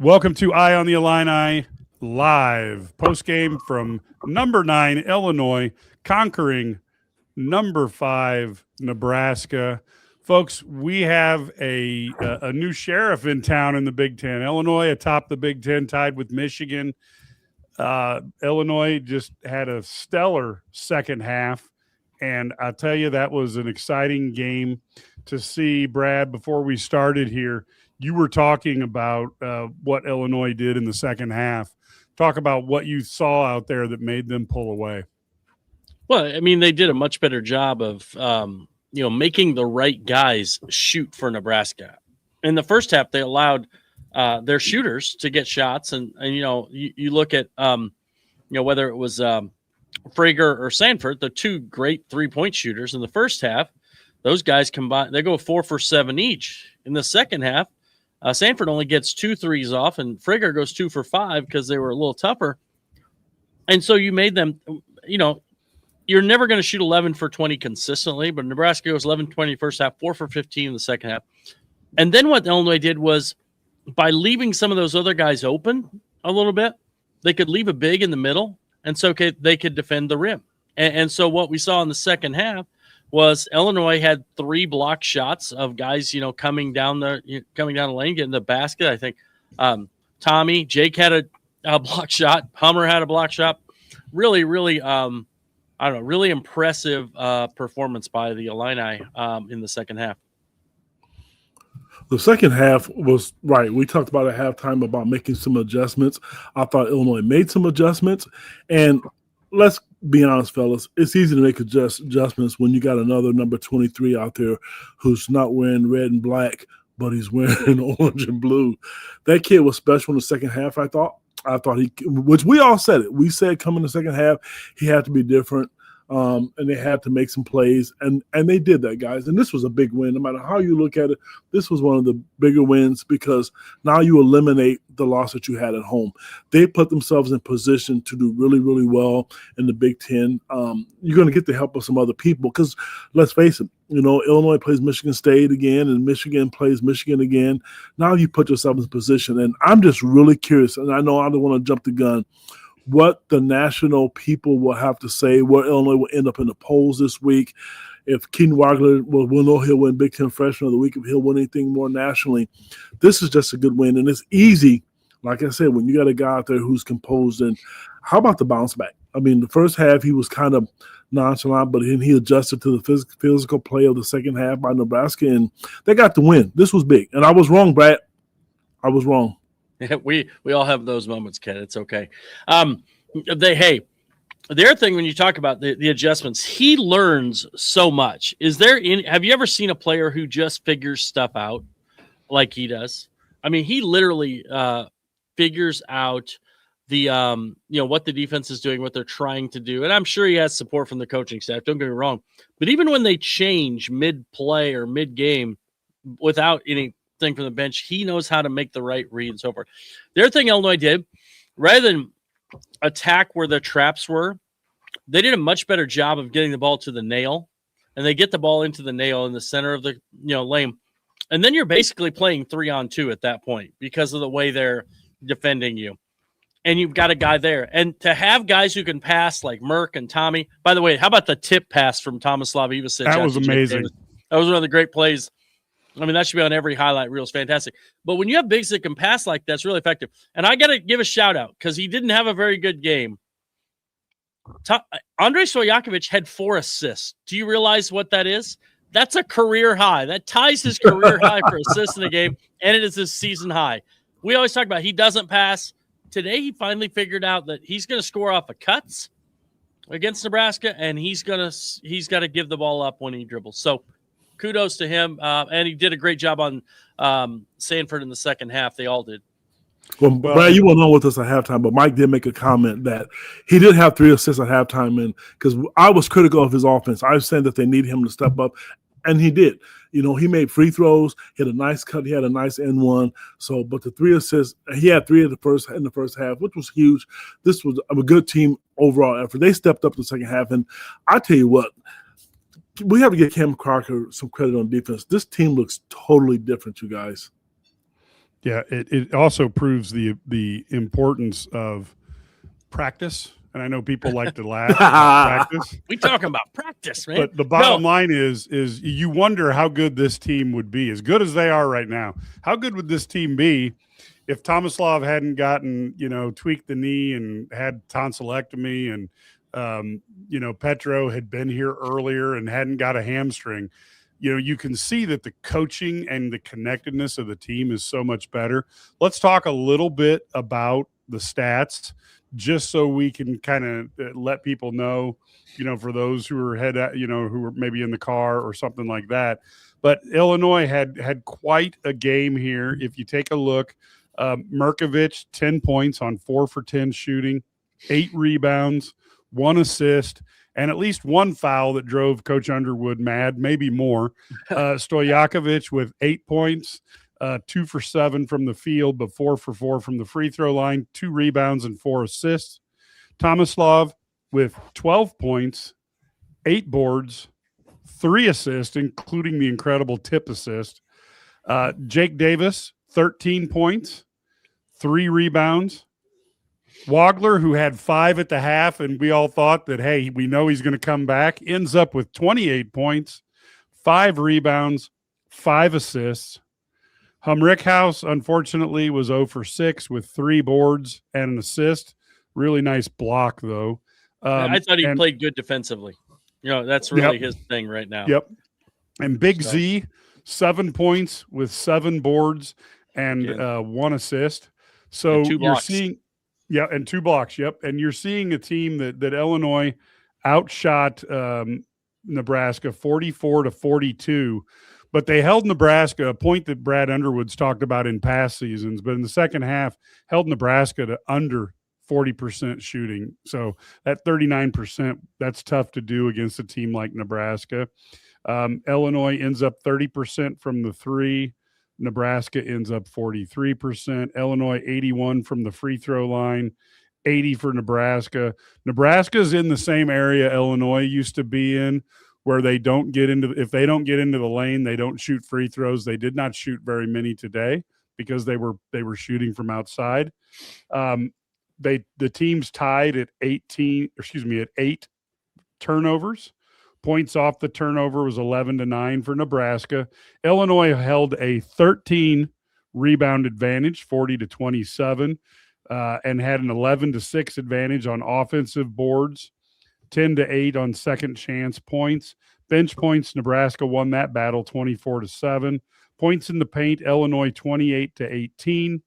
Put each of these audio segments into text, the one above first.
Welcome to Eye on the Illini live postgame from number 9 Illinois conquering number 5 Nebraska. Folks, we have a new sheriff in town in the Big Ten. Illinois atop the Big Ten, tied with Michigan. Illinois just had a stellar second half, and I'll tell you, that was an exciting game to see. Brad, before we started here, you were talking about what Illinois did in the second half. Talk about what you saw out there that made them pull away. Well, I mean, they did a much better job of, making the right guys shoot for Nebraska. In the first half, they allowed their shooters to get shots. And you look at, whether it was Frager or Sanford, the two great three-point shooters in the first half, those guys combine, they go 4 for 7 each. In the second half, Sanford only gets 2 threes off, and Frager goes 2 for 5 because they were a little tougher. And so you made them, you're never going to shoot 11 for 20 consistently, but Nebraska goes 11-20 first half, 4 for 15 in the second half. And then what Illinois did was, by leaving some of those other guys open a little bit, they could leave a big in the middle, and so they could defend the rim. And so what we saw in the second half was Illinois had 3 block shots of guys, coming down the lane, getting the basket. I think Tommy, Jake had a block shot. Hummer had a block shot. Really, really, really impressive performance by the Illini in the second half. The second half was right. We talked about at halftime about making some adjustments. I thought Illinois made some adjustments, and let's be honest, fellas, it's easy to make adjustments when you got another number 23 out there who's not wearing red and black, but he's wearing orange and blue. That kid was special in the second half, I thought which we all said it. We said coming in the second half, he had to be different. And they had to make some plays, and they did that, guys. And this was a big win. No matter how you look at it, this was one of the bigger wins because now you eliminate the loss that you had at home. They put themselves in position to do really, really well in the Big Ten. You're going to get the help of some other people because, let's face it, Illinois plays Michigan State again, and Michigan plays Michigan again. Now you put yourself in position, and I'm just really curious, and I know I don't want to jump the gun, what the national people will have to say, where Illinois will end up in the polls this week. If Keaton Wagler, we'll know he'll win Big Ten Freshman of the Week, if he'll win anything more nationally. This is just a good win, and it's easy, like I said, when you got a guy out there who's composed. And how about the bounce back? I mean, the first half he was kind of nonchalant, but then he adjusted to the physical play of the second half by Nebraska, and they got the win. This was big, and I was wrong, Brad. I was wrong. We all have those moments, Ken. It's okay. The other thing when you talk about the adjustments, he learns so much. Have you ever seen a player who just figures stuff out like he does? I mean, he literally figures out the what the defense is doing, what they're trying to do, and I'm sure he has support from the coaching staff. Don't get me wrong, but even when they change mid-play or mid-game without any from the bench, he knows how to make the right read and so forth. The other thing Illinois did, rather than attack where the traps were, they did a much better job of getting the ball to the nail, and they get the ball into the nail in the center of the lane, and then you're basically playing 3-on-2 at that point because of the way they're defending you, and you've got a guy there. And to have guys who can pass like Merck and Tommy. By the way, how about the tip pass from Tomislav Ivasic? That was amazing. That was one of the great plays. I mean, that should be on every highlight reel. It's fantastic. But when you have bigs that can pass like that, it's really effective. And I got to give a shout-out because he didn't have a very good game. Andrei Stojakovic had 4 assists. Do you realize what that is? That's a career high. That ties his career high for assists in a game, and it is his season high. We always talk about he doesn't pass. Today, he finally figured out that he's going to score off of cuts against Nebraska, and he's got to give the ball up when he dribbles. So, kudos to him, and he did a great job on Sanford in the second half. They all did. Well, Brad, you won't know with us at halftime, but Mike did make a comment that he did have 3 assists at halftime, and because I was critical of his offense, I was saying that they need him to step up, and he did. He made free throws, he had a nice cut, he had a nice end one. So, but the 3 assists, he had 3 in the first half, which was huge. This was a good team overall effort. They stepped up the second half, and I tell you what, we have to give Cam Crocker some credit on defense. This team looks totally different, you guys. Yeah, it also proves the importance of practice. And I know people like to laugh about practice. We talking about practice, man. But the bottom line is you wonder how good this team would be, as good as they are right now. How good would this team be if Tomislav hadn't gotten, tweaked the knee and had tonsillectomy, and Petro had been here earlier and hadn't got a hamstring? You can see that the coaching and the connectedness of the team is so much better. Let's talk a little bit about the stats, just so we can kind of let people know, for those who are who were maybe in the car or something like that. But Illinois had quite a game here. If you take a look, Merkovich, 10 points on 4 for 10 shooting, 8 rebounds, 1 assist, and at least 1 foul that drove Coach Underwood mad, maybe more. Stojakovic with 8 points, 2 for 7 from the field, but 4 for 4 from the free throw line, 2 rebounds and 4 assists. Tomislav with 12 points, 8 boards, 3 assists, including the incredible tip assist. Jake Davis, 13 points, 3 rebounds. Wagler, who had 5 at the half, and we all thought that, hey, we know he's going to come back, ends up with 28 points, 5 rebounds, 5 assists. Humrickhouse, unfortunately, was 0 for 6 with 3 boards and an assist. Really nice block, though. I thought he played good defensively. That's really his thing right now. Yep. And Big Z, 7 points with 7 boards and 1 assist. So and 2 you're blocks. seeing – yeah, and 2 blocks. Yep. And you're seeing a team that Illinois outshot Nebraska 44-42, but they held Nebraska, a point that Brad Underwood's talked about in past seasons, but in the second half held Nebraska to under 40% shooting. So that 39%, that's tough to do against a team like Nebraska. Illinois ends up 30% from the 3. Nebraska ends up 43%. Illinois 81 from the free throw line, 80 for Nebraska. Nebraska's in the same area Illinois used to be in, where if they don't get into the lane, they don't shoot free throws. They did not shoot very many today because they were shooting from outside. The team's tied at 8 turnovers. Points off the turnover was 11-9 for Nebraska. Illinois held a 13 rebound advantage, 40-27, and had an 11-6 advantage on offensive boards, 10-8 on second chance points. Bench points, Nebraska won that battle 24-7. Points in the paint, Illinois 28-18.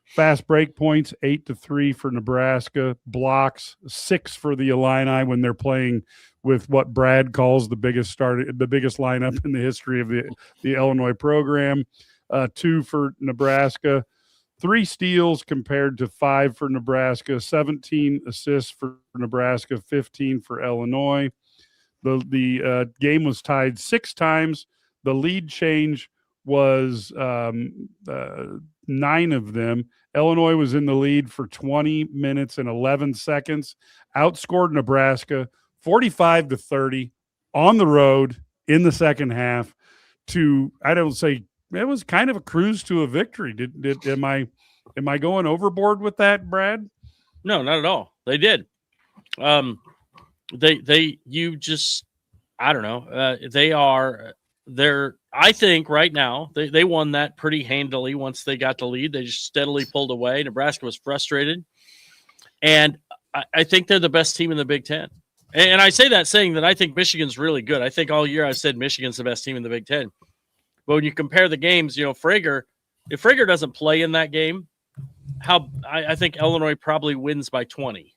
Fast break points, 8-3 for Nebraska. Blocks, 6 for the Illini when they're playing with what Brad calls the biggest lineup in the history of the Illinois program. 2 for Nebraska. 3 steals compared to 5 for Nebraska. 17 assists for Nebraska. 15 for Illinois. The game was tied 6 times. The lead change was 9 of them. Illinois was in the lead for 20 minutes and 11 seconds. Outscored Nebraska 45-30 on the road in the second half to, I don't say, it was kind of a cruise to a victory. Am I going overboard with that, Brad? No, not at all. They did. I don't know. I think right now they won that pretty handily. Once they got the lead, they just steadily pulled away. Nebraska was frustrated, and I think they're the best team in the Big Ten. And I say that saying that I think Michigan's really good. I think all year I've said Michigan's the best team in the Big Ten. But when you compare the games, if Frager doesn't play in that game, I think Illinois probably wins by 20.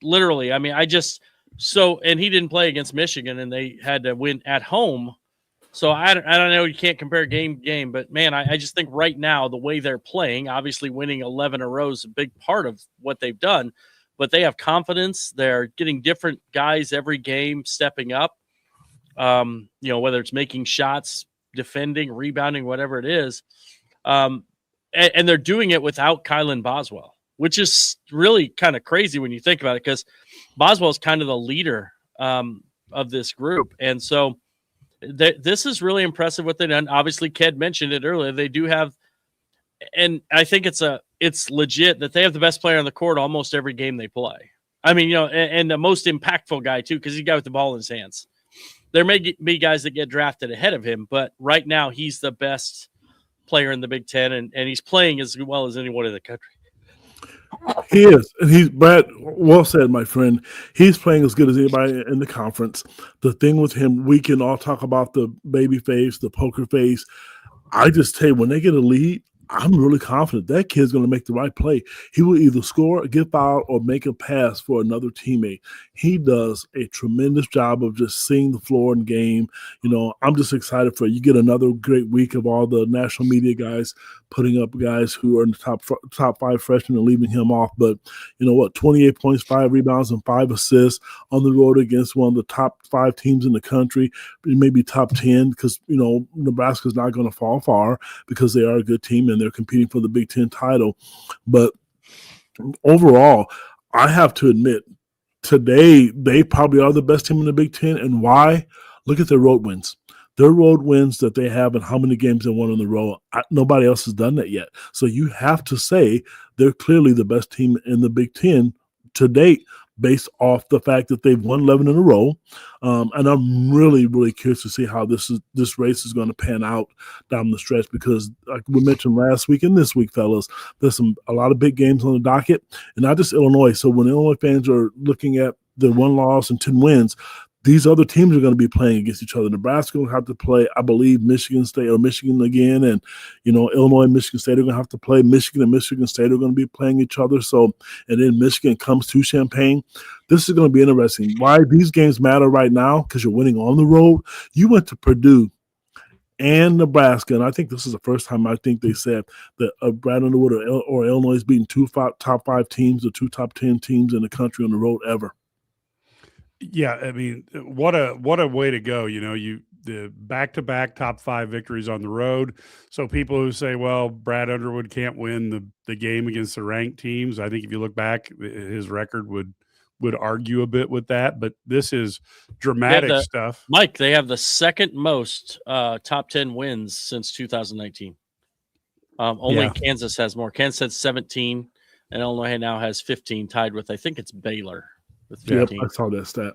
Literally. And he didn't play against Michigan, and they had to win at home. So I don't know. You can't compare game to game, but man, I just think right now the way they're playing, obviously winning 11 in a row is a big part of what they've done. But they have confidence. They're getting different guys every game, stepping up. Whether it's making shots, defending, rebounding, whatever it is, and they're doing it without Kylan Boswell, which is really kind of crazy when you think about it, because Boswell is kind of the leader of this group. And so this is really impressive what they've done. Obviously, Ked mentioned it earlier. They do have, and I think it's legit that they have the best player on the court almost every game they play. I mean, and the most impactful guy too, because he's a guy with the ball in his hands. There may be guys that get drafted ahead of him, but right now he's the best player in the Big Ten, and he's playing as well as anyone in the country. He is, and he's Brad. Well said, my friend. He's playing as good as anybody in the conference. The thing with him, we can all talk about the baby face, the poker face. I just tell you, when they get a lead, I'm really confident that kid's going to make the right play. He will either score, get fouled, or make a pass for another teammate. He does a tremendous job of just seeing the floor and game. I'm just excited for you. Get another great week of all the national media guys putting up guys who are in the top 5 freshmen and leaving him off. But 28 points, 5 rebounds, and 5 assists on the road against one of the top 5 teams in the country, maybe top 10, because Nebraska's not going to fall far because they are a good team and they're competing for the Big Ten title. But overall, I have to admit, today they probably are the best team in the Big Ten. And why? Look at their road wins. Their road wins that they have and how many games they won in a row. Nobody else has done that yet. So you have to say they're clearly the best team in the Big Ten to date, based off the fact that they've won 11 in a row. And I'm really, really curious to see how this race is going to pan out down the stretch, because like we mentioned last week and this week, fellas, there's a lot of big games on the docket, and not just Illinois. So when Illinois fans are looking at the 1 loss and 10 wins, these other teams are going to be playing against each other. Nebraska will have to play, I believe, Michigan State or Michigan again. And, Illinois and Michigan State are going to have to play. Michigan and Michigan State are going to be playing each other. So, and then Michigan comes to Champaign. This is going to be interesting. Why these games matter right now? Because you're winning on the road. You went to Purdue and Nebraska, and I think this is the first time I think they said that Brad Underwood or Illinois is beating 2 top 5 teams or 2 top 10 teams in the country on the road ever. Yeah, I mean, what a way to go. The back-to-back top 5 victories on the road. So people who say, well, Brad Underwood can't win the game against the ranked teams, I think if you look back, his record would argue a bit with that. But this is dramatic stuff. Mike, they have the second most top 10 wins since 2019. Only Kansas has more. Kansas has 17, and Illinois now has 15, tied with, I think it's Baylor. Yep, I saw that stat.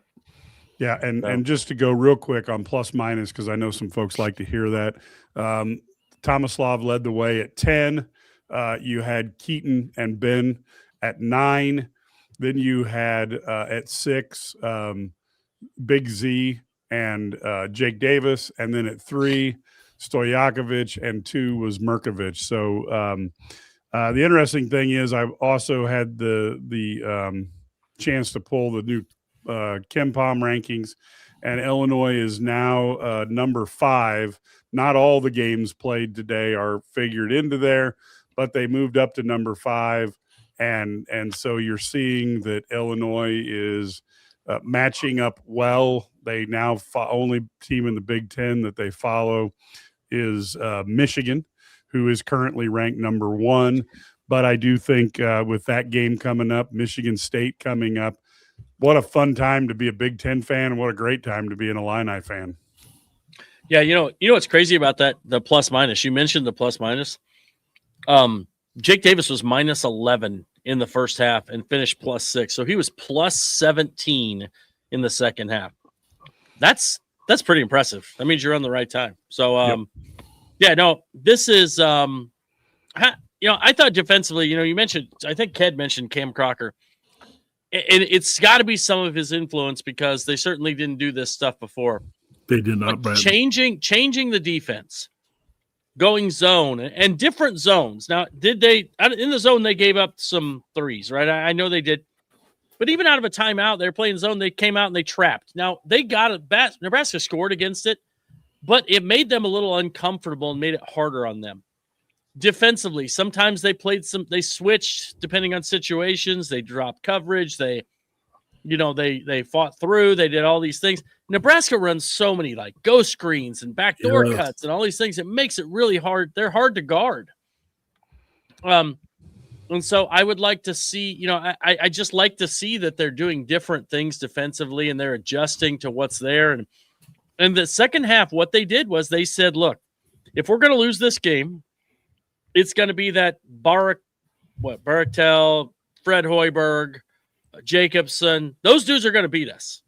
Yeah, and just to go real quick on plus minus, because I know some folks like to hear that. Tomislav led the way at 10. You had Keaton and Ben at 9. Then you had at 6 Big Z and Jake Davis, and then at 3 Stojakovic, and 2 was Merkovich. So the interesting thing is, I've also had the chance to pull the new KenPom rankings, and Illinois is now number 5. Not all the games played today are figured into there, but they moved up to number 5, and so you're seeing that Illinois is matching up well. They now only team in the Big Ten that they follow is Michigan, who is currently ranked number 1. But I do think with that game coming up, Michigan State coming up, what a fun time to be a Big Ten fan, and what a great time to be an Illini fan. Yeah, what's crazy about that, the plus minus. You mentioned the plus minus. Jake Davis was minus 11 in the first half and finished plus 6. So he was plus 17 in the second half. That's pretty impressive. That means you're on the right time. So, this is I thought defensively, you mentioned, I think Ked mentioned Cam Crocker. And it's got to be some of his influence, because they certainly didn't do this stuff before. They did not, Brad. Changing the defense, going zone and different zones. Now, did they in the zone? They gave up some threes, right? I know they did, but even out of a timeout, they're playing zone. They came out and they trapped. Now they got it. Nebraska scored against it, but it made them a little uncomfortable and made it harder on them. Defensively, sometimes they switched depending on situations. They dropped coverage. They fought through. They did all these things. Nebraska runs so many like ghost screens and backdoor cuts and all these things. It makes it really hard. They're hard to guard. And so I would like to see, I just like to see that they're doing different things defensively and they're adjusting to what's there. And And the second half, what they did was they said, look, if we're going to lose this game, it's going to be that Barachtel, Fred Hoiberg, Jacobson, those dudes are going to beat us.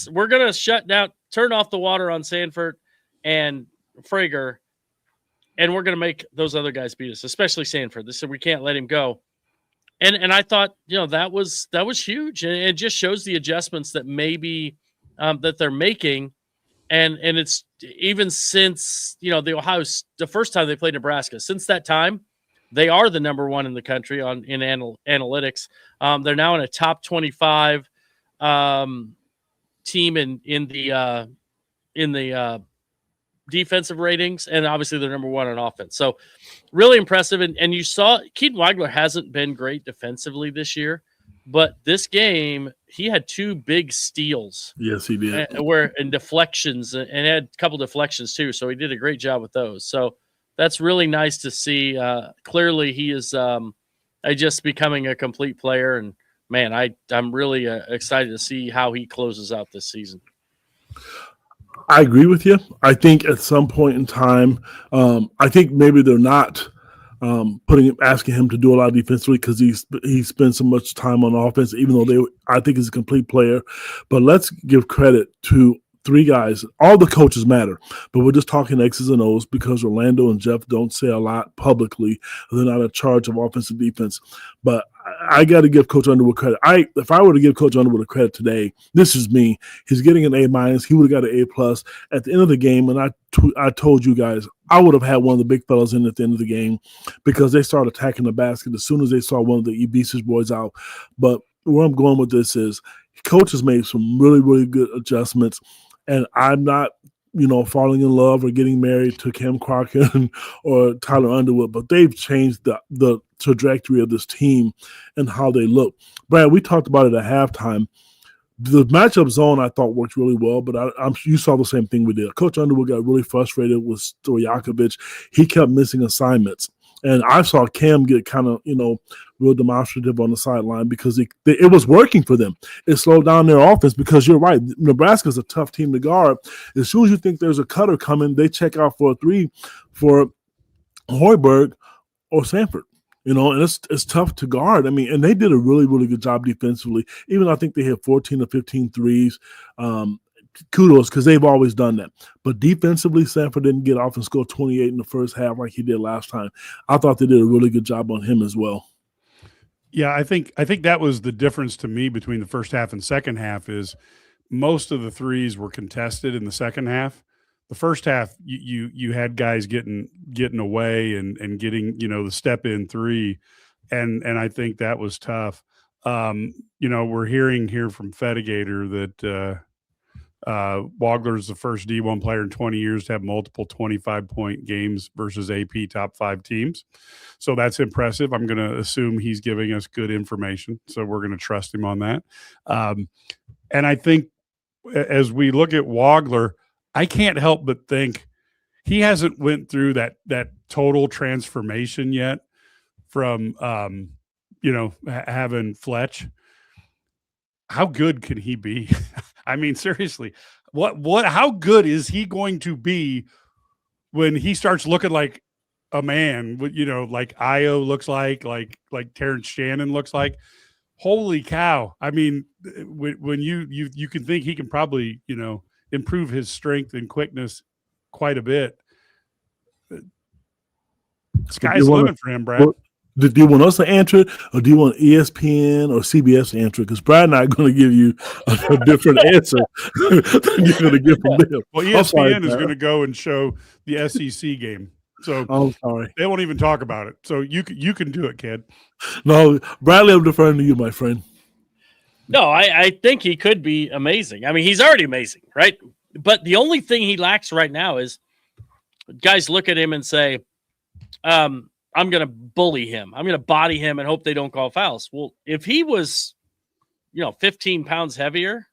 We're going to turn off the water on Sanford and Frager, and we're going to make those other guys beat us, especially Sanford. They said we can't let him go. And I thought, that was huge, and it just shows the adjustments that maybe that they're making, and it's even since the first time they played Nebraska. Since that time, they are the number one in the country in analytics. They're now in a top 25 team in the defensive ratings, and obviously they're number one on offense. So really impressive. And you saw Keaton Weigler hasn't been great defensively this year, but this game he had 2 big steals. Yes, he did. And deflections, and had a couple deflections too. So he did a great job with those. So that's really nice to see. Clearly he is just becoming a complete player. And man, I'm really excited to see how he closes out this season. I agree with you. I think at some point in time, I think maybe they're not asking him to do a lot defensively because he spends so much time on offense, even though I think he's a complete player. But let's give credit to 3 guys. All the coaches matter, but we're just talking X's and O's because Orlando and Jeff don't say a lot publicly. They're not in charge of offense and defense. But I got to give Coach Underwood credit. If I were to give Coach Underwood a credit today, this is me. He's getting an A-. He would have got an A+ at the end of the game. And I told you guys, I would have had one of the big fellas in at the end of the game because they started attacking the basket as soon as they saw one of the Ibise's boys out. But where I'm going with this is Coach has made some really, really good adjustments. And I'm not, falling in love or getting married to Cam Crockett or Tyler Underwood, but they've changed the trajectory of this team and how they look. Brad, we talked about it at halftime. The matchup zone I thought worked really well, but you saw the same thing we did. Coach Underwood got really frustrated with Stojakovic. He kept missing assignments. And I saw Cam get kind of, real demonstrative on the sideline because it was working for them. It slowed down their offense because you're right. Nebraska's a tough team to guard. As soon as you think there's a cutter coming, they check out for a 3 for Hoiberg or Sanford. And it's tough to guard. I mean, and they did a really, really good job defensively. Even I think they had 14 or 15 threes. Kudos, because they've always done that. But defensively, Sanford didn't get off and score 28 in the first half like he did last time. I thought they did a really good job on him as well. Yeah, I think that was the difference to me between the first half and second half is most of the threes were contested in the second half. The first half, you had guys getting away and getting, the step in 3. And I think that was tough. We're hearing here from Fedigator that Wagler is the first D1 player in 20 years to have multiple 25-point games versus AP top 5 teams. So that's impressive. I'm going to assume he's giving us good information. So we're going to trust him on that. And I think as we look at Wagler, I can't help but think he hasn't went through that total transformation yet from, having Fletch. How good can he be? I mean, seriously, how good is he going to be when he starts looking like a man, like Io looks like Terrence Shannon looks like? Holy cow. I mean, when you can think he can probably, improve his strength and quickness quite a bit. Sky's the limit for him, Brad. Do you want us to answer it, or do you want ESPN or CBS to answer it? Because Brad and I are going to give you a different answer than you're going to get from them. Well, ESPN is going to go and show the SEC game. So I'm sorry. They won't even talk about it. So you can do it, kid. No, Bradley, I'm deferring to you, my friend. No, I think he could be amazing. I mean, he's already amazing, right? But the only thing he lacks right now is guys look at him and say, I'm going to bully him. I'm going to body him and hope they don't call fouls. Well, if he was, 15 pounds heavier,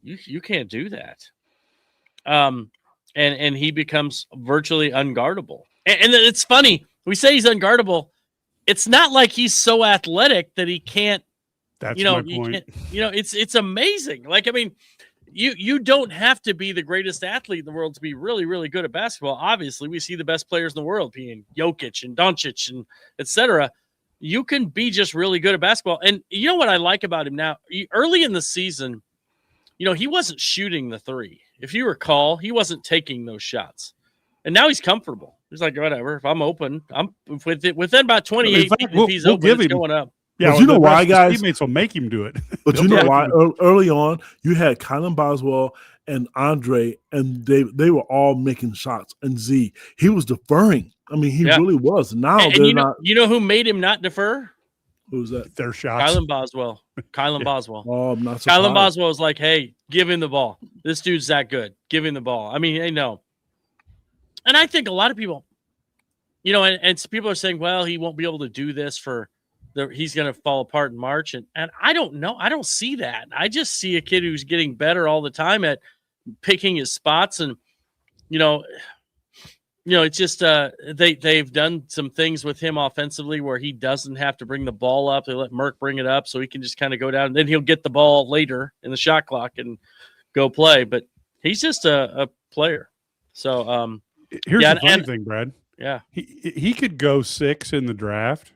you can't do that. And he becomes virtually unguardable. And it's funny. We say he's unguardable. It's not like he's so athletic that he can't. That's my point. It's amazing. Like, I mean, you don't have to be the greatest athlete in the world to be really, really good at basketball. Obviously, we see the best players in the world being Jokic and Doncic and etc. You can be just really good at basketball. And you know what I like about him now? Early in the season, he wasn't shooting the three. If you recall, he wasn't taking those shots. And now he's comfortable. He's like, whatever. If I'm open, I'm within about 28 feet. If he's open, it's going up. Yeah, but you know why, guys? Teammates will make him do it. But you know why? Early on, you had Kylan Boswell and Andre, and they were all making shots. And Z, he was deferring. I mean, he really was. Now they're not. You know who made him not defer? Who's that? Their shots. Kylan Boswell. Boswell. Oh, I'm not surprised. Kylan Boswell was like, hey, give him the ball. This dude's that good. Give him the ball. I mean, no. And I think a lot of people, and people are saying, well, he won't be able to do this he's going to fall apart in March. And I don't know. I don't see that. I just see a kid who's getting better all the time at picking his spots. And, it's just they've done some things with him offensively where he doesn't have to bring the ball up. They let Merck bring it up so he can just kind of go down. And then he'll get the ball later in the shot clock and go play. But he's just a player. So here's the funny thing, Brad. Yeah. He could go 6 in the draft.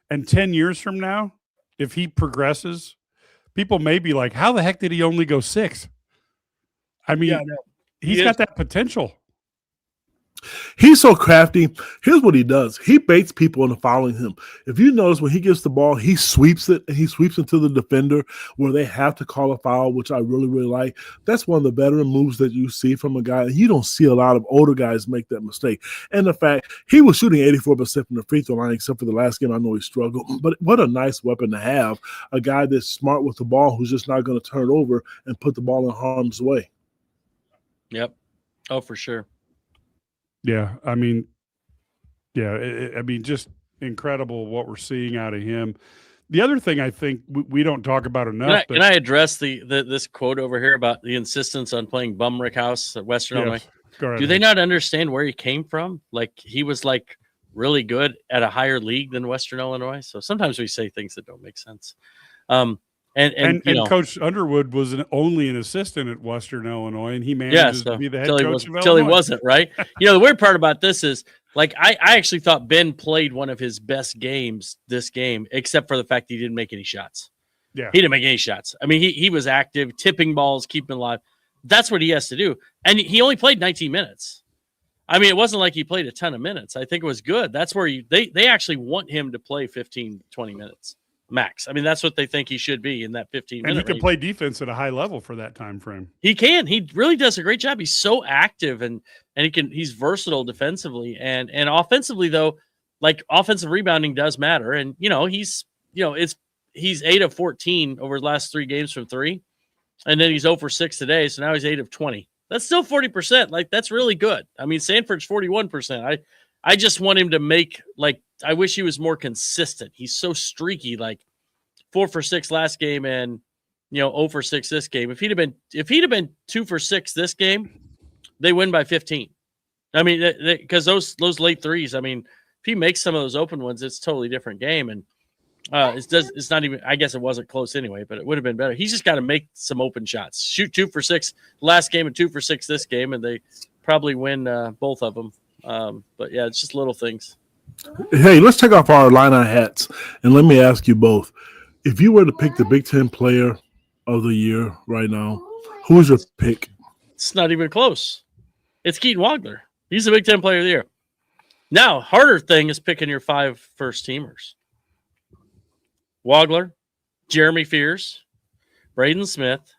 And 10 years from now, if he progresses, people may be like, how the heck did he only go 6? I mean, he's got that potential. He's so crafty. Here's what he does. He baits people into following him. If you notice, when he gets the ball, he sweeps it, and he sweeps into the defender where they have to call a foul, which I really, really like. That's one of the better moves that you see from a guy. You don't see a lot of older guys make that mistake. And the fact, he was shooting 84% from the free throw line, except for the last game. I know he struggled. But what a nice weapon to have, a guy that's smart with the ball who's just not going to turn it over and put the ball in harm's way. Yep. Oh, for sure. Yeah, I mean, just incredible what we're seeing out of him. The other thing I think we don't talk about enough. Can I address this quote over here about the insistence on playing Bum Rick House at Western Illinois? Do they not understand where he came from? Like, he was like really good at a higher league than Western Illinois. So sometimes we say things that don't make sense. And Coach Underwood was only an assistant at Western Illinois, and he managed to be the head coach until he wasn't, right? The weird part about this is, like, I actually thought Ben played one of his best games this game, except for the fact he didn't make any shots. Yeah, he didn't make any shots. I mean, he was active, tipping balls, keeping alive. That's what he has to do, and he only played 19 minutes. I mean, it wasn't like he played a ton of minutes. I think it was good. That's where they actually want him to play 15, 20 minutes. Max. I mean, that's what they think he should be in that 15 minutes. And he can play defense at a high level for that time frame. He can. He really does a great job. He's so active and he's versatile defensively and offensively, though. Like, offensive rebounding does matter. And he's 8 of 14 over the last 3 games from 3. And then he's 0 for 6 today, so now he's 8 of 20. That's still 40%. Like, that's really good. I mean, Sanford's 41%. I just want him to make, like, I wish he was more consistent. He's so streaky, like 4 for 6 last game and 0 for 6 this game. If he'd have been 2 for 6 this game, they win by 15. I mean, because those late threes. I mean, if he makes some of those open ones, it's a totally different game. And it's not even. I guess it wasn't close anyway, but it would have been better. He's just got to make some open shots. Shoot 2 for 6 last game and 2 for 6 this game, and they probably win both of them. But yeah, it's just little things. Hey, let's take off our Illini hats and let me ask you both: if you were to pick the Big Ten Player of the Year right now, who is your pick? It's not even close. It's Keaton Wagler. He's the Big Ten Player of the Year. Now, harder thing is picking your 5 first teamers: Wagler, Jeremy Fears, Braden Smith,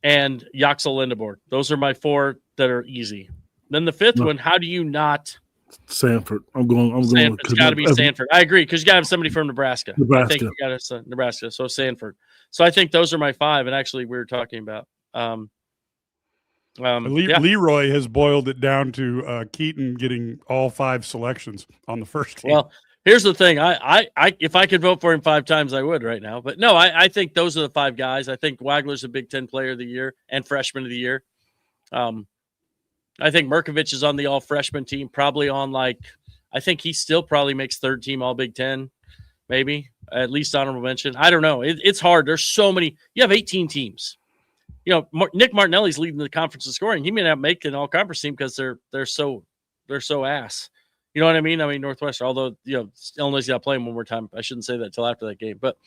and Yaxel Lindebord. Those are my 4 that are easy. Then the 5th one, how do you not? Sanford. I'm going. It's got to be Sanford. I agree, because you got to have somebody from Nebraska. I think you got to Nebraska. So Sanford. So I think those are my 5. And actually, we were talking about. Leroy has boiled it down to Keaton getting all 5 selections on the first team. Well, here's the thing. I if I could vote for him 5 times, I would right now. But no, I think those are the 5 guys. I think Wagler's a Big Ten Player of the Year and Freshman of the Year. I think Merkovich is on the all-freshman team, probably on I think he still probably makes 3rd team All-Big Ten, maybe, at least honorable mention. I don't know. It's hard. There's so many. You have 18 teams. Nick Martinelli's leading the conference in scoring. He may not make an all-conference team because they're so ass. You know what I mean? I mean, Northwestern, although, Illinois got to play them one more time. I shouldn't say that till after that game. But,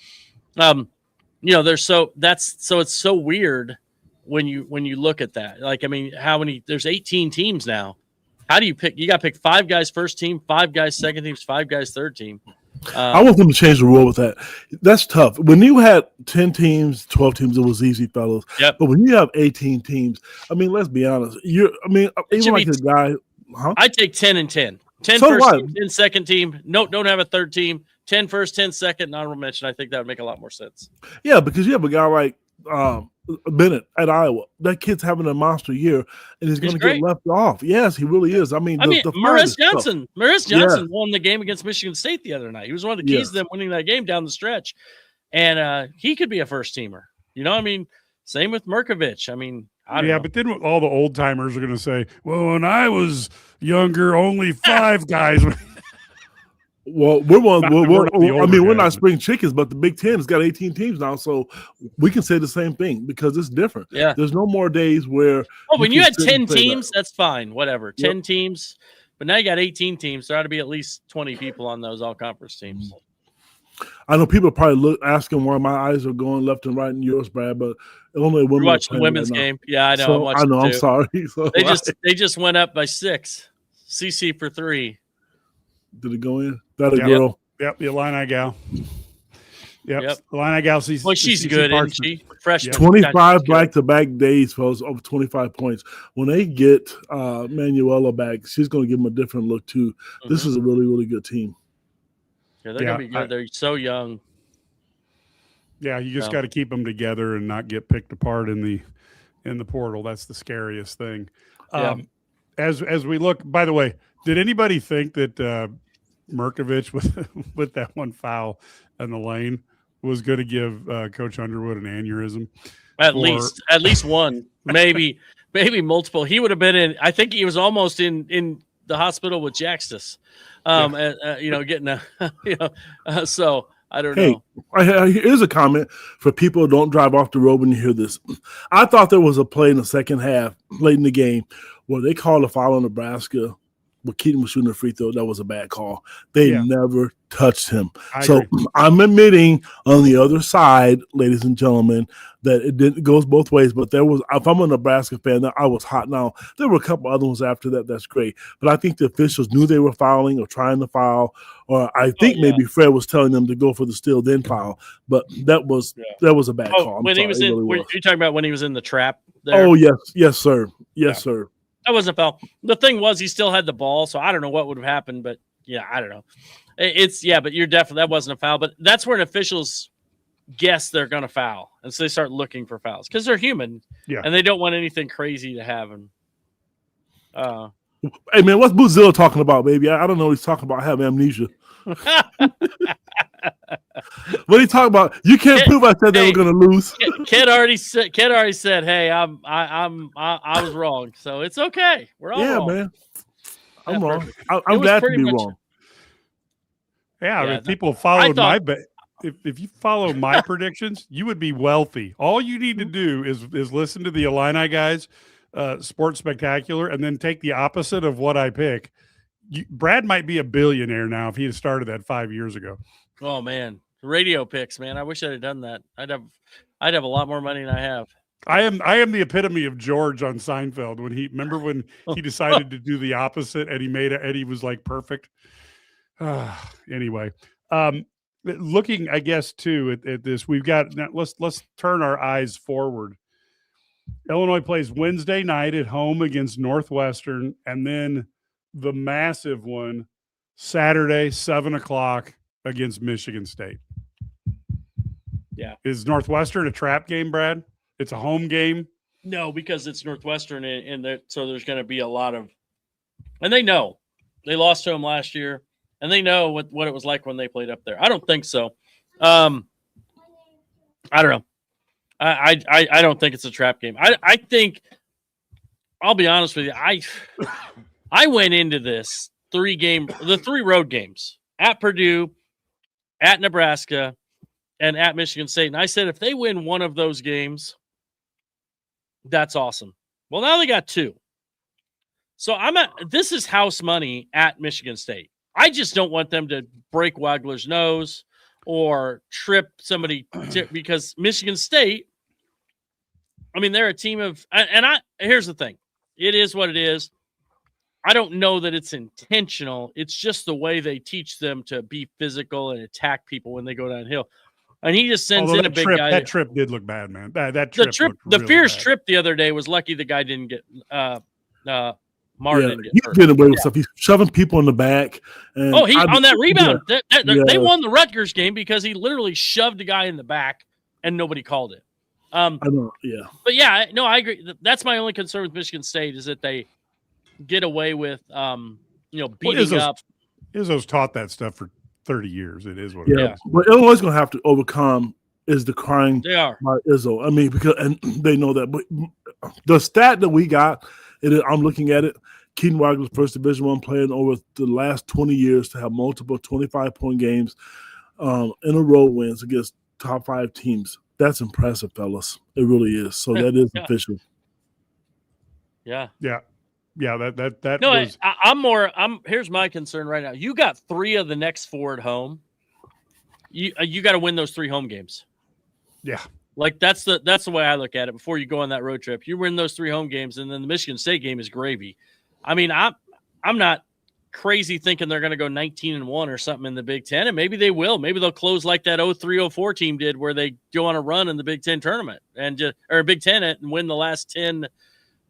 they're so – it's so weird when you look at that. Like, I mean, there's 18 teams now. How do you pick? You got to pick 5 guys first team, 5 guys second teams, 5 guys third team. I want them to change the rule with that. That's tough. When you had 10 teams, 12 teams, it was easy, fellas. Yep. But when you have 18 teams, I mean, let's be honest. Even like the guy – I take 10 and 10. 10 so first what? team, 10 second team. No, don't have a third team. 10 first, 10 second. Honorable mention. I think that would make a lot more sense. Yeah, because you have a guy like Bennett at Iowa. That kid's having a monster year, and he's going to get left off. Yes, he really is. I mean, Maurice Johnson won the game against Michigan State the other night. He was one of the keys to them winning that game down the stretch, and he could be a first teamer. I mean, same with Merkovich. I mean, I don't know. But then all the old timers are going to say, "Well, when I was younger, only 5 guys." Well, we're not spring chickens, but the Big Ten has got 18 teams now, so we can say the same thing because it's different. Yeah, there's no more days where. Oh, when you had 10 teams, that's fine, whatever. 10 teams, but now you got 18 teams. There ought to be at least 20 people on those all-conference teams. I know people probably asking why my eyes are going left and right in yours, Brad, but Illinois women. We're watching the women's game. Yeah, I know. So, I know. I'm sorry. So they just went up by 6. CC for 3. Did it go in? That a girl? Yep, the Illini gal. Yep. Illini gal. Well, she's good, isn't she? Freshman. 25 back-to-back days, folks, over 25 points. When they get Manuela back, she's going to give them a different look, too. Mm-hmm. This is a really, really good team. Yeah, they're going to be good. They're so young. Yeah, you just got to keep them together and not get picked apart in the portal. That's the scariest thing. As we look, by the way, did anybody think that Merkovich with that one foul in the lane was going to give Coach Underwood an aneurysm? At least one, maybe multiple. He would have been in. I think he was almost in the hospital with Jaxtus. Getting a so I don't know. Here's a comment for people who don't drive off the road when you hear this. I thought there was a play in the second half, late in the game, where they called a foul on Nebraska. But Keaton was shooting a free throw. That was a bad call. They never touched him. I'm admitting on the other side, ladies and gentlemen, that it goes both ways. But if I'm a Nebraska fan, I was hot. Now, there were a couple other ones after that. That's great. But I think the officials knew they were fouling or trying to foul. Or I think maybe Fred was telling them to go for the steal, then foul. But that was a bad call. He was in, were you talking about when he was in the trap there? Oh, yes, sir. Yes, sir. That wasn't a foul. The thing was, he still had the ball, so I don't know what would have happened, but I don't know. But you're definitely, that wasn't a foul. But that's where officials guess they're going to foul, and so they start looking for fouls because they're human, and they don't want anything crazy to happen. Hey man, what's Boozilla talking about, baby? I don't know what he's talking about. I have amnesia. What are you talking about? You can't prove I said they were going to lose. Ked already said, "Hey, I was wrong, so it's okay. We're all wrong." Man. I'm wrong. I'm glad to be wrong. If people followed if you follow my predictions, you would be wealthy. All you need to do is listen to the Illini guys, Sports Spectacular, and then take the opposite of what I pick. Brad might be a billionaire now if he had started that 5 years ago. Oh man, radio picks, man! I wish I'd have done that. I'd have a lot more money than I have. I am the epitome of George on Seinfeld when he decided to do the opposite and he made it and he was like perfect. Anyway, looking, I guess too at this, we've got now. Let's turn our eyes forward. Illinois plays Wednesday night at home against Northwestern, and then the massive one Saturday, 7:00 against Michigan State. Yeah. Is Northwestern a trap game, Brad? It's a home game? No, because it's Northwestern, so there's going to be a lot of – and they know. They lost to them last year, and they know what it was like when they played up there. I don't think so. I don't know. I don't think it's a trap game. I think – I'll be honest with you. I went into this the 3 road games at Purdue, at Nebraska, and at Michigan State. And I said, if they win one of those games, That's awesome. Well, now they got 2. So this is house money at Michigan State. I just don't want them to break Wagler's nose or trip somebody because Michigan State, I mean, they're a team of, here's the thing. It is what it is. I don't know that it's intentional. It's just the way they teach them to be physical and attack people when they go downhill. And he just sends in a big guy. That trip did look bad, man. The Fierce trip the other day was lucky the guy didn't get Martin didn't get he's hurt. getting away with stuff. He's shoving people in the back. And on that rebound. They won the Rutgers game because he literally shoved a guy in the back and nobody called it. I know, yeah. But yeah, no, I agree. That's my only concern with Michigan State is that they get away with beating up. Izzo's taught that stuff for 30 years. It is what it is. But Illinois is going to have to overcome is the crying by Izzo. I mean, and they know that. But the stat that we got, I'm looking at it. Keaton Wagler's first Division I player in over the last 20 years to have multiple 25-point games in a row wins against top 5 teams. That's impressive, fellas. It really is. So that is official. Yeah. That no, was... here's my concern right now. You got 3 of the next 4 at home. You got to win those 3 home games. Yeah. Like that's the way I look at it. Before you go on that road trip, you win those 3 home games, and then the Michigan State game is gravy. I mean, I'm not crazy thinking they're going to go 19-1 or something in the Big Ten, and maybe they will. Maybe they'll close like that 03-04 team did, where they go on a run in the Big Ten tournament or Big Ten and win the last 10,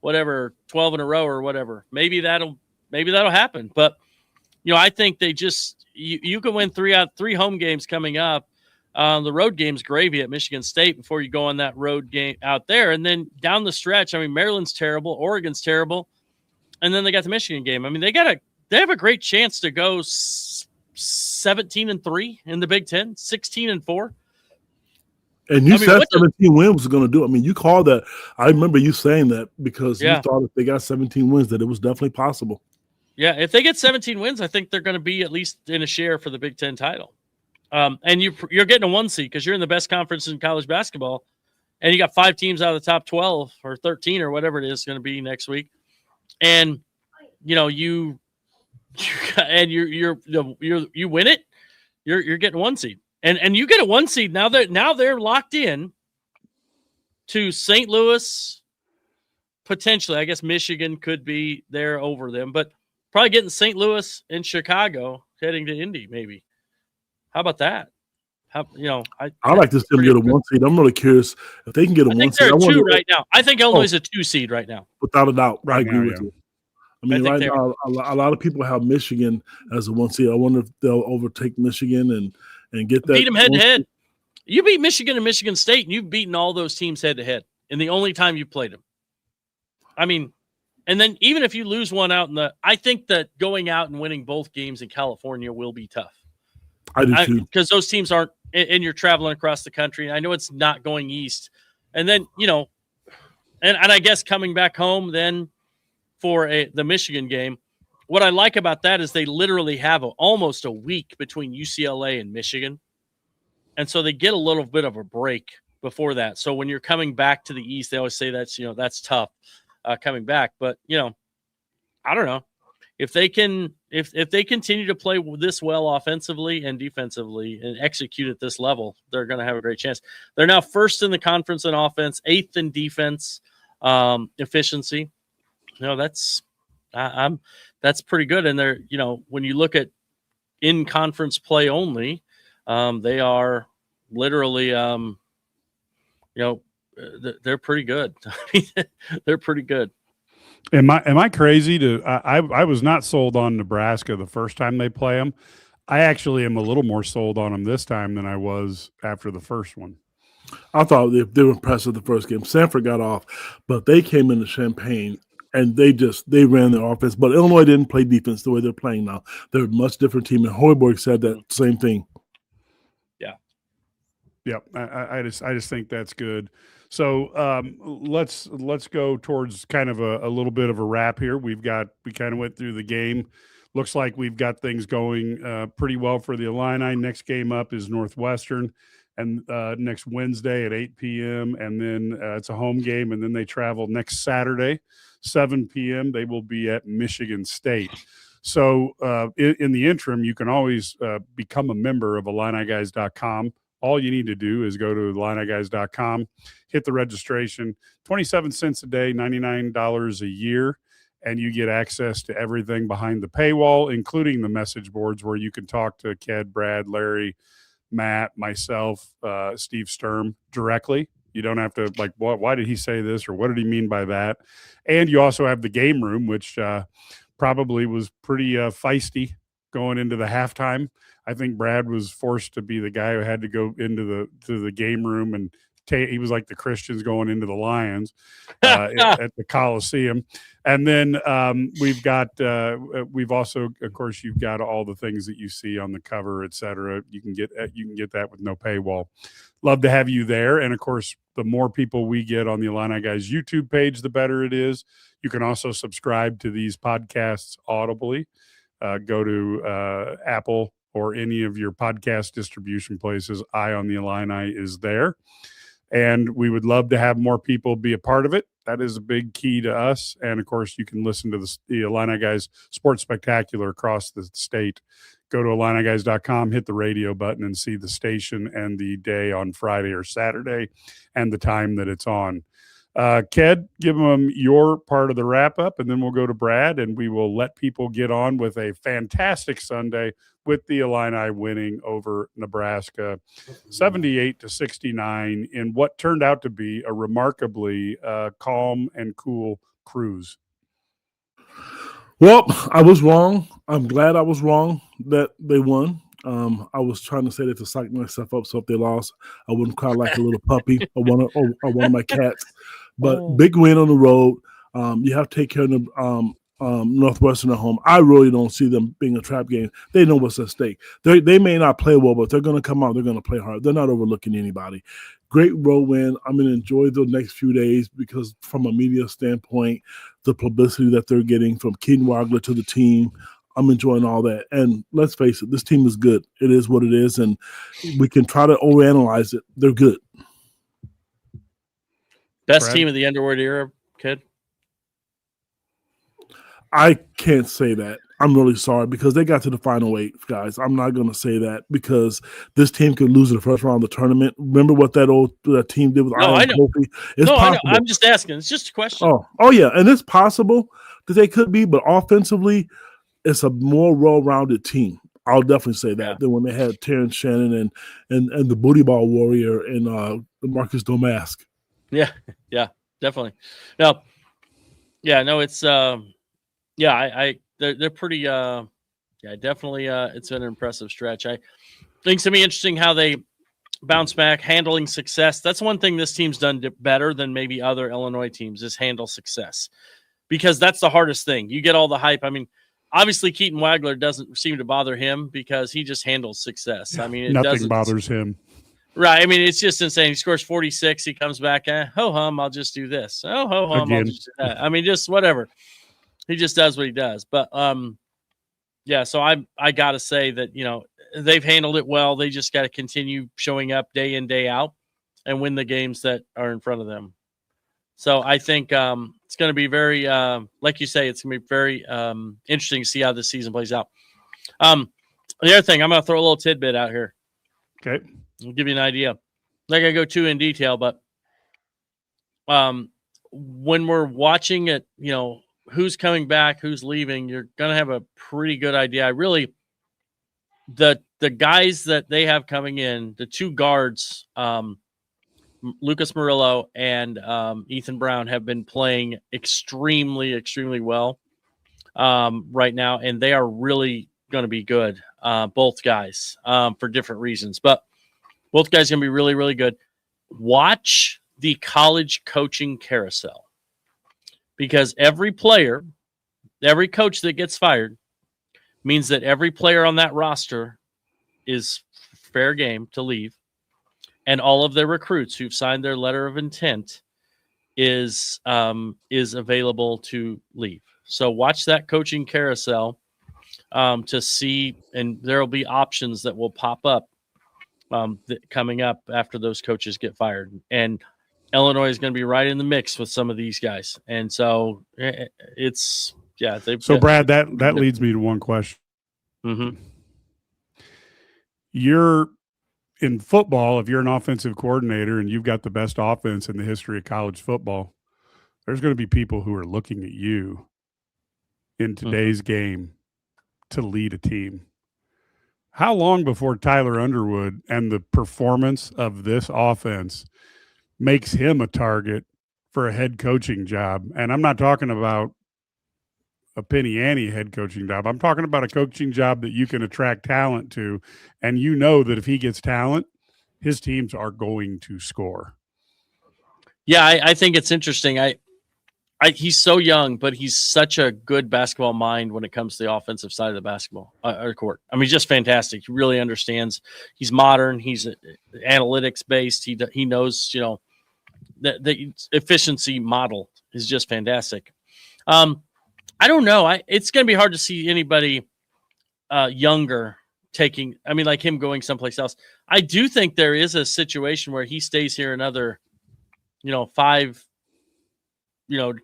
whatever, 12 in a row or whatever. Maybe that'll happen. But I think they just you can win 3 home games coming up. The road game's gravy at Michigan State before you go on that road game out there. And then down the stretch, I mean, Maryland's terrible. Oregon's terrible. And then they got the Michigan game. I mean, they have a great chance to go 17-3 in the Big Ten, 16-4. And you said 17 wins was going to do it. I mean, you called that. I remember you saying that because you thought if they got 17 wins that it was definitely possible. Yeah, if they get 17 wins, I think they're going to be at least in a share for the Big Ten title. And you're getting a 1 seed because you're in the best conference in college basketball, and you got 5 teams out of the top 12 or 13 or whatever it is going to be next week, and you win it, you're getting 1 seed, and you get a 1 seed now they're locked in to St. Louis, potentially. I guess Michigan could be there over them, but probably getting St. Louis and Chicago heading to Indy maybe. How about that? I like to see them get a 1 seed. I'm really curious if they can get a 1 seed. They're a 2 right now. I think Illinois is a 2 seed right now. Without a doubt. I agree now, with you. I mean, right now, a lot of people have Michigan as a 1 seed. I wonder if they'll overtake Michigan and get that. Beat them head to head. You beat Michigan and Michigan State, and you've beaten all those teams head to head. And the only time you played them. I mean, and then even if you lose one out I think that going out and winning both games in California will be tough. I do too. Because those teams aren't, and you're traveling across the country. I know it's not going east. And then, and I guess coming back home then for the Michigan game, what I like about that is they literally have almost a week between UCLA and Michigan. And so they get a little bit of a break before that. So when you're coming back to the east, they always say that's tough coming back. But, I don't know. If they continue to play this well offensively and defensively and execute at this level, they're going to have a great chance. They're now first in the conference in offense, 8th in defense efficiency. That's pretty good. And they're when you look at in conference play only, they are literally they're pretty good. They're pretty good. Am I crazy to? I was not sold on Nebraska the first time they play them. I actually am a little more sold on them this time than I was after the first one. I thought they were impressive the first game. Sanford got off, but they came into Champaign and they ran their offense. But Illinois didn't play defense the way they're playing now. They're a much different team, and Hoiberg said that same thing. Yeah. I just think that's good. So let's go towards kind of a little bit of a wrap here. We kind of went through the game. Looks like we've got things going pretty well for the Illini. Next game up is Northwestern. and next Wednesday at 8 p.m. And then it's a home game. And then they travel next Saturday, 7 p.m. They will be at Michigan State. So in the interim, you can always become a member of IlliniGuys.com. All you need to do is go to IlliniGuys.com, hit the registration, 27 cents a day, $99 a year, and you get access to everything behind the paywall, including the message boards where you can talk to Ked, Brad, Larry, Matt, myself, Steve Sturm directly. You don't have to why did he say this or what did he mean by that? And you also have the game room, which probably was pretty feisty going into the halftime. I think Brad was forced to be the guy who had to go into the game room, and he was like the Christians going into the Lions at the Coliseum. And then we've also, of course, you've got all the things that you see on the cover, et cetera. You can get that with no paywall. Love to have you there. And of course, the more people we get on the Illini Guys YouTube page, the better it is. You can also subscribe to these podcasts audibly. Go to Apple or any of your podcast distribution places. Eye on the Illini is there. And we would love to have more people be a part of it. That is a big key to us. And of course, you can listen to the Illini Guys Sports Spectacular across the state. Go to IlliniGuys.com, hit the radio button, and see the station and the day on Friday or Saturday and the time that it's on. Ked, give them your part of the wrap-up, and then we'll go to Brad, and we will let people get on with a fantastic Sunday with the Illini winning over Nebraska 78-69 in what turned out to be a remarkably calm and cool cruise. Well, I was wrong. I'm glad I was wrong that they won. I was trying to say that to psych myself up so if they lost, I wouldn't cry like a little puppy or one of my cats. But big win on the road. You have to take care of the Northwestern at home. I really don't see them being a trap game. They know what's at stake. They may not play well, but they're going to come out. They're going to play hard. They're not overlooking anybody. Great road win. I'm going to enjoy the next few days because from a media standpoint, the publicity that they're getting from Keaton Wagler to the team, I'm enjoying all that. And let's face it, this team is good. It is what it is, and we can try to overanalyze it. They're good. Best team of the Underwood era, kid? I can't say that. I'm really sorry because they got to the final eight, guys. I'm not going to say that because this team could lose in the first round of the tournament. Remember what that team did with Iron Kofi? It's possible. I know. I'm just asking. It's just a question. Oh yeah, and it's possible that they could be, but offensively, it's a more well-rounded team. I'll definitely say that than when they had Terrence Shannon and the booty ball warrior and Marcus Domask. Yeah, definitely. No, it's they're pretty definitely it's been an impressive stretch. I think it's gonna be interesting how they bounce back, handling success. That's one thing this team's done better than maybe other Illinois teams is handle success, because that's the hardest thing. You get all the hype. I mean, obviously Keaton Wagler doesn't seem to bother him because he just handles success. I mean, nothing bothers him. Right. I mean, it's just insane. He scores 46. He comes back, ho hum, I'll just do this. Oh, ho hum, I'll just do that. I mean, just whatever. He just does what he does. But so I gotta say that, they've handled it well. They just gotta continue showing up day in, day out and win the games that are in front of them. So I think it's gonna be very like you say, it's gonna be very interesting to see how this season plays out. The other thing, I'm gonna throw a little tidbit out here. Okay. I'll give you an idea. I'm not gonna go too in detail, but when we're watching it, who's coming back, who's leaving, you're gonna have a pretty good idea. The guys that they have coming in, the two guards, Lucas Murillo and Ethan Brown, have been playing extremely, extremely well right now, and they are really going to be good. Both guys for different reasons, but both guys are going to be really, really good. Watch the college coaching carousel, because every player, every coach that gets fired means that every player on that roster is fair game to leave. And all of their recruits who've signed their letter of intent is available to leave. So watch that coaching carousel to see, and there will be options that will pop up coming up after those coaches get fired. And Illinois is going to be right in the mix with some of these guys. And so it's, yeah. So, Brad, that leads me to one question. Mm-hmm. You're in football, if you're an offensive coordinator and you've got the best offense in the history of college football, there's going to be people who are looking at you in today's game to lead a team. How long before Tyler Underwood and the performance of this offense makes him a target for a head coaching job? And I'm not talking about a penny ante head coaching job. I'm talking about a coaching job that you can attract talent to. And you know that if he gets talent, his teams are going to score. Yeah, I think it's interesting. He's so young, but he's such a good basketball mind when it comes to the offensive side of the basketball court. I mean, he's just fantastic. He really understands. He's modern. He's analytics based. He knows, the efficiency model is just fantastic. I don't know. It's going to be hard to see anybody younger like him going someplace else. I do think there is a situation where he stays here another, 5,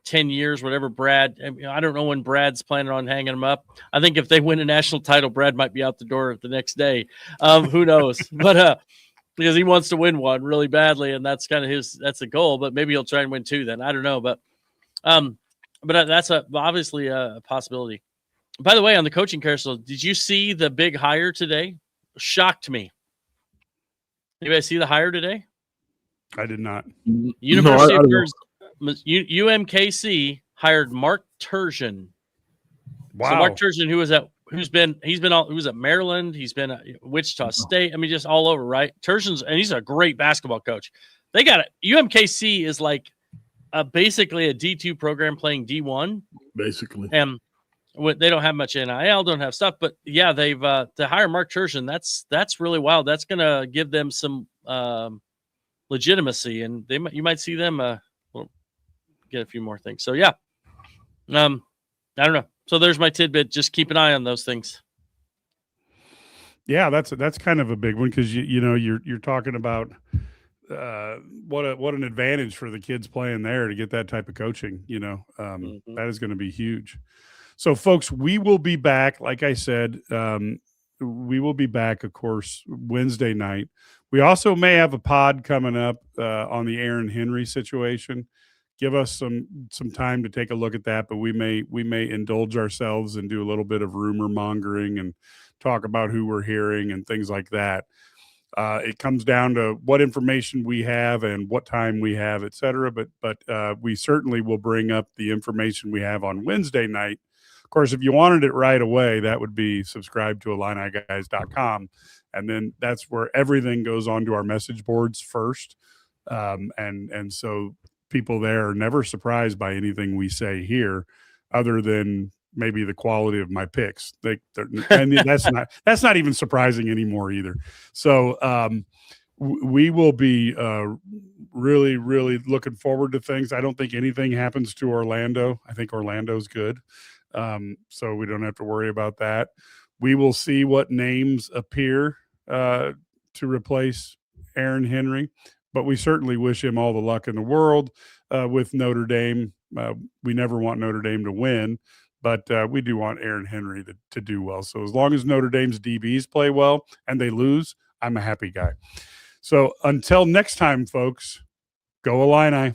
10 years, whatever. Brad, I don't know when Brad's planning on hanging him up. I think if they win a national title, Brad might be out the door the next day. Who knows? But because he wants to win one really badly, and that's kind of that's the goal. But maybe he'll try and win 2 then. I don't know. But that's obviously a possibility. By the way, on the coaching carousel, did you see the big hire today? Shocked me. Anybody see the hire today? I did not. University of UMKC hired Mark Turgeon. Wow. So Mark Turgeon, who was at Maryland, he's been at Wichita State. I mean, just all over, right? And he's a great basketball coach. They got it. UMKC is like basically a D2 program playing D1. Basically. And they don't have much NIL, don't have stuff, but yeah, they've to hire Mark Turgeon. That's really wild. That's going to give them some legitimacy, and you might see them get a few more things. So yeah, I don't know. So there's my tidbit. Just keep an eye on those things. Yeah, that's kind of a big one because you're talking about what an advantage for the kids playing there to get that type of coaching. That is going to be huge. So, folks, we will be back. Like I said, we will be back, of course, Wednesday night. We also may have a pod coming up on the Aaron Henry situation. Give us some time to take a look at that, but we may indulge ourselves and do a little bit of rumor mongering and talk about who we're hearing and things like that. It comes down to what information we have and what time we have, et cetera. But we certainly will bring up the information we have on Wednesday night. Of course, if you wanted it right away, that would be subscribe to IlliniGuys.com. And then that's where everything goes onto our message boards first. And so people there are never surprised by anything we say here other than maybe the quality of my picks. And that's not even surprising anymore either. So we will be really, really looking forward to things. I don't think anything happens to Orlando. I think Orlando's good. So we don't have to worry about that. We will see what names appear to replace Aaron Henry, but we certainly wish him all the luck in the world with Notre Dame. We never want Notre Dame to win, but we do want Aaron Henry to do well. So as long as Notre Dame's DBs play well and they lose, I'm a happy guy. So until next time, folks, go Illini.